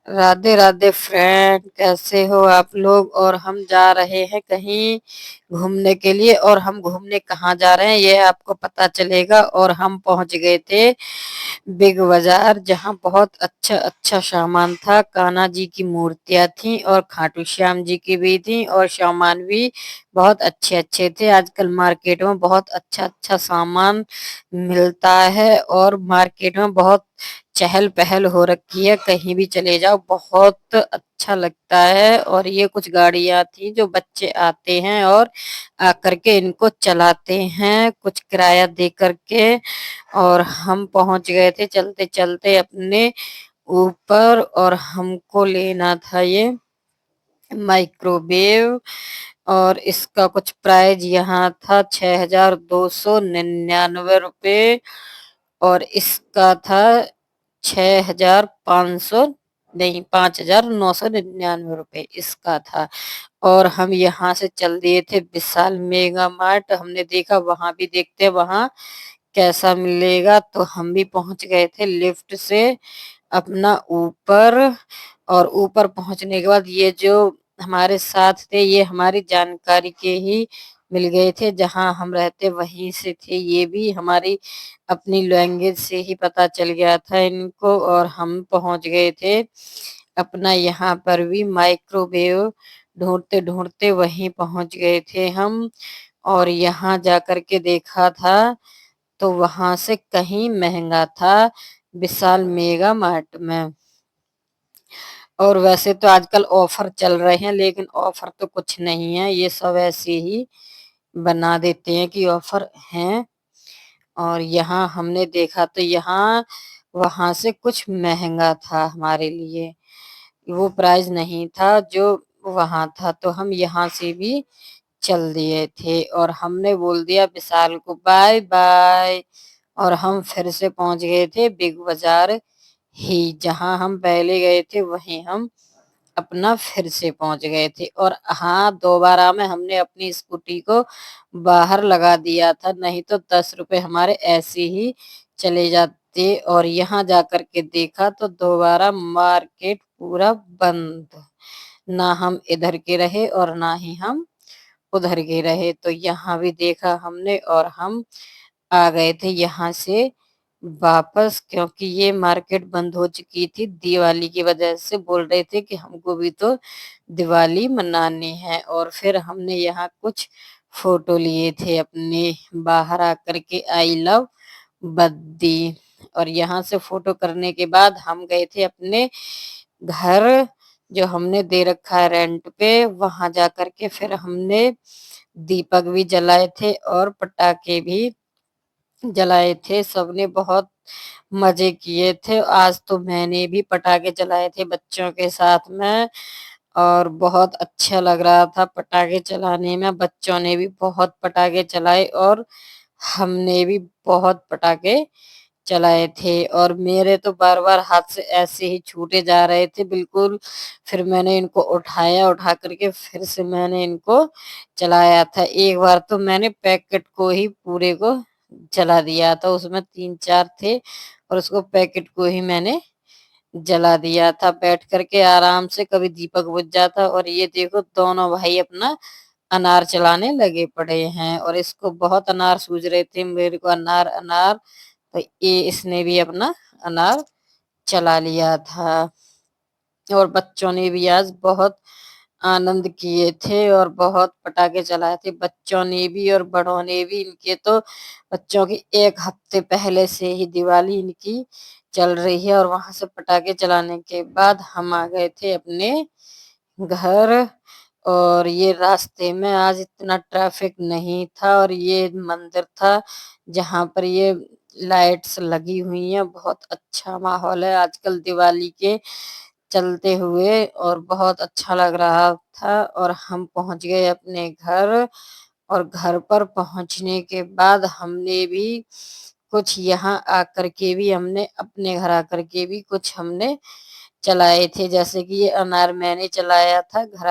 Radhe Radhe friend, कैसे हो आप लोग। और हम जा रहे हैं कहीं घूमने के लिए, और हम घूमने कहाँ जा रहे हैं ये आपको पता चलेगा। और हम पहुंच गए थे बिग बाजार, जहां बहुत अच्छा अच्छा सामान था। कान्हा जी की मूर्तियां थी और खाटू श्याम जी की भी थी, और सामान भी बहुत अच्छे अच्छे थे। आजकल मार्केट में बहुत अच्छा अच्छा सामान मिलता है, और मार्केट में बहुत चहल पहल हो रखी है। कहीं भी चले जाओ बहुत अच्छा लगता है। और ये कुछ गाड़ियां थी जो बच्चे आते हैं और आकर के इनको चलाते हैं कुछ किराया दे करके। और हम पहुंच गए थे चलते चलते अपने ऊपर, और हमको लेना था ये माइक्रोवेव। और इसका कुछ प्राइस यहाँ था 6299 रुपये, और इसका था 6500, नहीं 5999 रुपये इसका था। और हम यहाँ से चल दिए थे विशाल मेगा मार्ट। हमने देखा वहां भी देखते हैं वहां कैसा मिलेगा, तो हम भी पहुंच गए थे लिफ्ट से अपना ऊपर। और ऊपर पहुंचने के बाद ये जो हमारे साथ थे ये हमारी जानकारी के ही मिल गए थे, जहां हम रहते वहीं से थे। ये भी हमारी अपनी लैंग्वेज से ही पता चल गया था इनको। और हम पहुंच गए थे अपना यहाँ पर भी माइक्रोवेव ढूंढते ढूंढते वहीं पहुंच गए थे हम। और यहाँ जाकर के देखा था तो वहां से कहीं महंगा था विशाल मेगा मार्ट में। और वैसे तो आजकल ऑफर चल रहे हैं, लेकिन ऑफर तो कुछ नहीं है, ये सब ऐसे ही बना देते हैं कि ऑफर हैं। और यहाँ हमने देखा तो यहाँ वहां से कुछ महंगा था हमारे लिए, वो प्राइस नहीं था जो वहां था। तो हम यहाँ से भी चल दिए थे, और हमने बोल दिया विशाल को बाय बाय। और हम फिर से पहुंच गए थे बिग बाजार ही, जहां हम पहले गए थे वहीं हम अपना फिर से पहुंच गए थे। और हाँ, दोबारा में हमने अपनी स्कूटी को बाहर लगा दिया था, नहीं तो 10 रुपए हमारे ऐसे ही चले जाते। और यहाँ जाकर के देखा तो दोबारा मार्केट पूरा बंद, ना हम इधर के रहे और ना ही हम उधर के रहे। तो यहाँ भी देखा हमने, और हम आ गए थे यहाँ से वापस, क्योंकि ये मार्केट बंद हो चुकी थी दिवाली की वजह से। बोल रहे थे कि हमको भी तो दिवाली मनानी है। और फिर हमने यहाँ कुछ फोटो लिए थे अपने बाहर आकर के, आई लव बद्दी। और यहाँ से फोटो करने के बाद हम गए थे अपने घर, जो हमने दे रखा है रेंट पे। वहां जा करके फिर हमने दीपक भी जलाए थे और पटाखे भी जलाए थे। सबने बहुत मजे किए थे। आज तो मैंने भी पटाखे जलाए थे बच्चों के साथ में, और बहुत अच्छा लग रहा था पटाखे चलाने में। बच्चों ने भी बहुत पटाखे चलाए, और हमने भी बहुत पटाखे चलाए थे। और मेरे तो बार बार हाथ से ऐसे ही छूटे जा रहे थे बिल्कुल। फिर मैंने इनको उठाया, उठा करके फिर से मैंने इनको चलाया था। एक बार तो मैंने पैकेट को ही पूरे को जला दिया था, उसमें 3 4 थे, और उसको पैकेट को ही मैंने जला दिया था बैठ करके आराम से। कभी दीपक बुझ जाता। और ये देखो दोनों भाई अपना अनार चलाने लगे पड़े हैं, और इसको बहुत अनार सूझ रहे थे, मेरे को अनार अनार। तो ये इसने भी अपना अनार चला लिया था। और बच्चों ने भी आज बहुत आनंद किए थे, और बहुत पटाखे चलाए थे बच्चों ने भी और बड़ों ने भी। इनके तो बच्चों की 1 हफ्ते पहले से ही दिवाली इनकी चल रही है। और वहां से पटाखे चलाने के बाद हम आ गए थे अपने घर। और ये रास्ते में आज इतना ट्रैफिक नहीं था, और ये मंदिर था जहां पर ये लाइट्स लगी हुई हैं। बहुत अच्छा माहौल है आजकल दिवाली के चलते हुए, और बहुत अच्छा लग रहा था। और हम पहुंच गए अपने घर। और घर पर पहुंचने के बाद हमने भी कुछ यहाँ आकर के भी हमने अपने घर आकर के भी कुछ हमने चलाए थे, जैसे कि ये अनार मैंने चलाया था घर